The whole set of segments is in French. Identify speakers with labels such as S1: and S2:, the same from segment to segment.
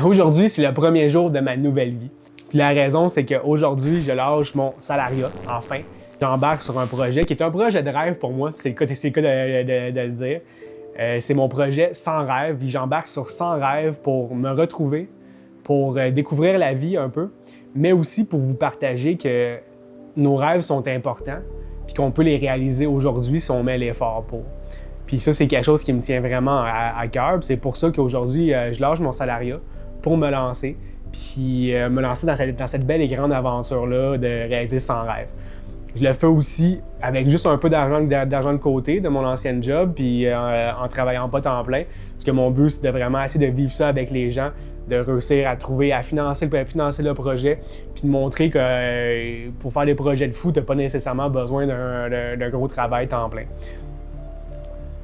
S1: Aujourd'hui, c'est le premier jour de ma nouvelle vie. Puis la raison, c'est qu'aujourd'hui, je lâche mon salariat, enfin. J'embarque sur un projet qui est un projet de rêve pour moi, c'est le cas de le dire. C'est mon projet sans rêve, puis j'embarque sur 100 rêves pour me retrouver, pour découvrir la vie un peu, mais aussi pour vous partager que nos rêves sont importants, puis qu'on peut les réaliser aujourd'hui si on met l'effort pour. Puis ça, c'est quelque chose qui me tient vraiment à cœur. C'est pour ça qu'aujourd'hui, je lâche mon salariat pour me lancer, puis me lancer dans cette belle et grande aventure-là de réaliser 100 rêves. Je le fais aussi avec juste un peu d'argent de côté de mon ancienne job, puis en travaillant pas temps plein. Parce que mon but, c'est de vraiment essayer de vivre ça avec les gens, de réussir à financer le projet, puis de montrer que pour faire des projets de fou, tu n'as pas nécessairement besoin d'un gros travail temps plein.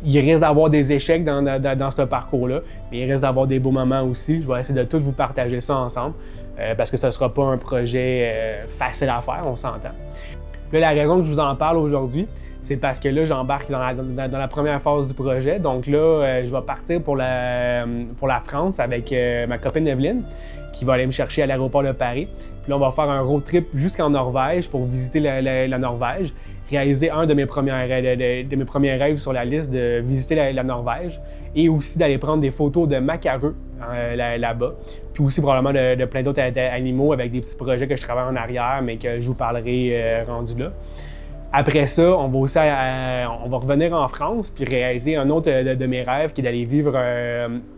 S1: Il risque d'avoir des échecs dans ce parcours-là, mais il risque d'avoir des beaux moments aussi. Je vais essayer de tout vous partager ça ensemble, parce que ce ne sera pas un projet facile à faire, on s'entend. Là, la raison que je vous en parle aujourd'hui, c'est parce que là, j'embarque dans la première phase du projet. Donc là, je vais partir pour la France avec ma copine Evelyne, qui va aller me chercher à l'aéroport de Paris. Puis là, on va faire un road trip jusqu'en Norvège pour visiter la Norvège, réaliser un de mes premiers rêves sur la liste de visiter la Norvège et aussi d'aller prendre des photos de macareux là-bas. Puis aussi probablement de plein d'autres animaux avec des petits projets que je travaille en arrière, mais que je vous parlerai rendu là. Après ça, on va revenir en France puis réaliser un autre de mes rêves qui est d'aller vivre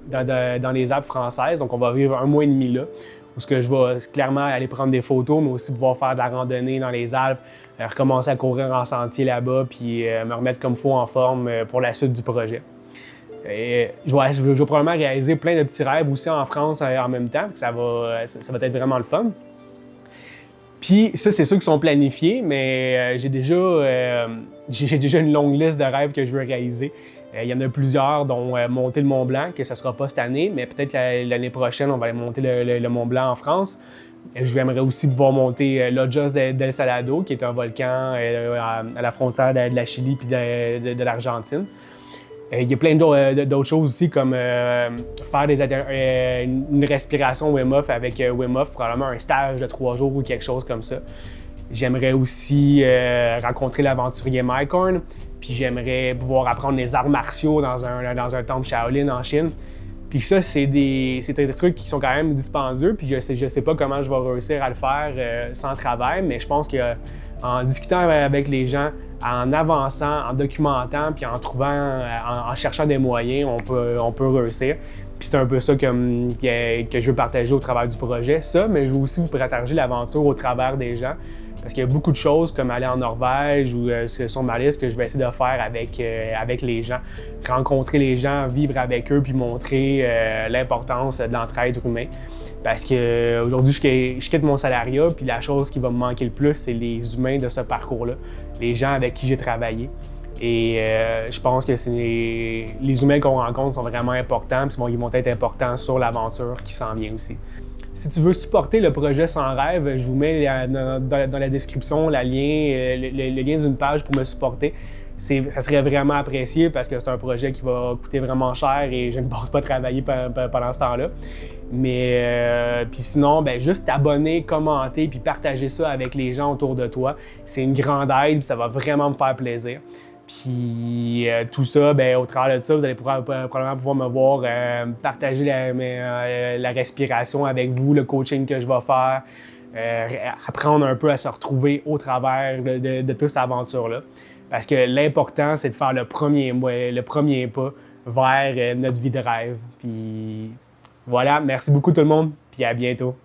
S1: dans les Alpes françaises. Donc, on va vivre 1 mois et demi là, où je vais clairement aller prendre des photos, mais aussi pouvoir faire de la randonnée dans les Alpes, recommencer à courir en sentier là-bas puis me remettre comme il faut en forme pour la suite du projet. Et je vais probablement réaliser plein de petits rêves aussi en France en même temps, ça va être vraiment le fun. Puis ça, c'est ceux qui sont planifiés, mais j'ai déjà une longue liste de rêves que je veux réaliser. Il y en a plusieurs, dont monter le Mont Blanc, que ça ne sera pas cette année, mais peut-être l'année prochaine, on va aller monter le Mont Blanc en France. J'aimerais aussi pouvoir monter l'Ojos del Salado, qui est un volcan à la frontière de la Chili puis de l'Argentine. Il y a plein d'autres choses aussi, comme faire une respiration Wim Hof avec Wim Hof, probablement un stage de 3 jours ou quelque chose comme ça. J'aimerais aussi rencontrer l'aventurier Mike Horn, puis j'aimerais pouvoir apprendre les arts martiaux dans un temple Shaolin en Chine. Puis ça, c'est des trucs qui sont quand même dispendieux, puis je sais pas comment je vais réussir à le faire sans travail, mais je pense qu'en discutant avec les gens, en avançant, en documentant, puis en cherchant des moyens, on peut réussir. Puis c'est un peu ça que je veux partager au travers du projet. Ça, mais je veux aussi vous partager l'aventure au travers des gens. Parce qu'il y a beaucoup de choses comme aller en Norvège ou sur ma liste que je vais essayer de faire avec les gens. Rencontrer les gens, vivre avec eux, puis montrer l'importance de l'entraide humaine. Parce qu'aujourd'hui, je quitte mon salariat, puis la chose qui va me manquer le plus, c'est les humains de ce parcours-là, les gens avec qui j'ai travaillé. Et je pense que les humains qu'on rencontre sont vraiment importants, puis ils vont être importants sur l'aventure qui s'en vient aussi. Si tu veux supporter le projet Sans rêve, je vous mets dans la description le lien d'une page pour me supporter. Ça serait vraiment apprécié parce que c'est un projet qui va coûter vraiment cher et je ne pense pas travailler pendant ce temps-là. Mais puis sinon, juste t'abonner, commenter puis partager ça avec les gens autour de toi. C'est une grande aide, ça va vraiment me faire plaisir. Puis tout ça, au travers de ça, vous allez probablement pouvoir me voir partager la respiration avec vous, le coaching que je vais faire, apprendre un peu à se retrouver au travers de toute cette aventure-là. Parce que l'important, c'est de faire le premier pas vers notre vie de rêve. Puis voilà, merci beaucoup tout le monde, puis à bientôt.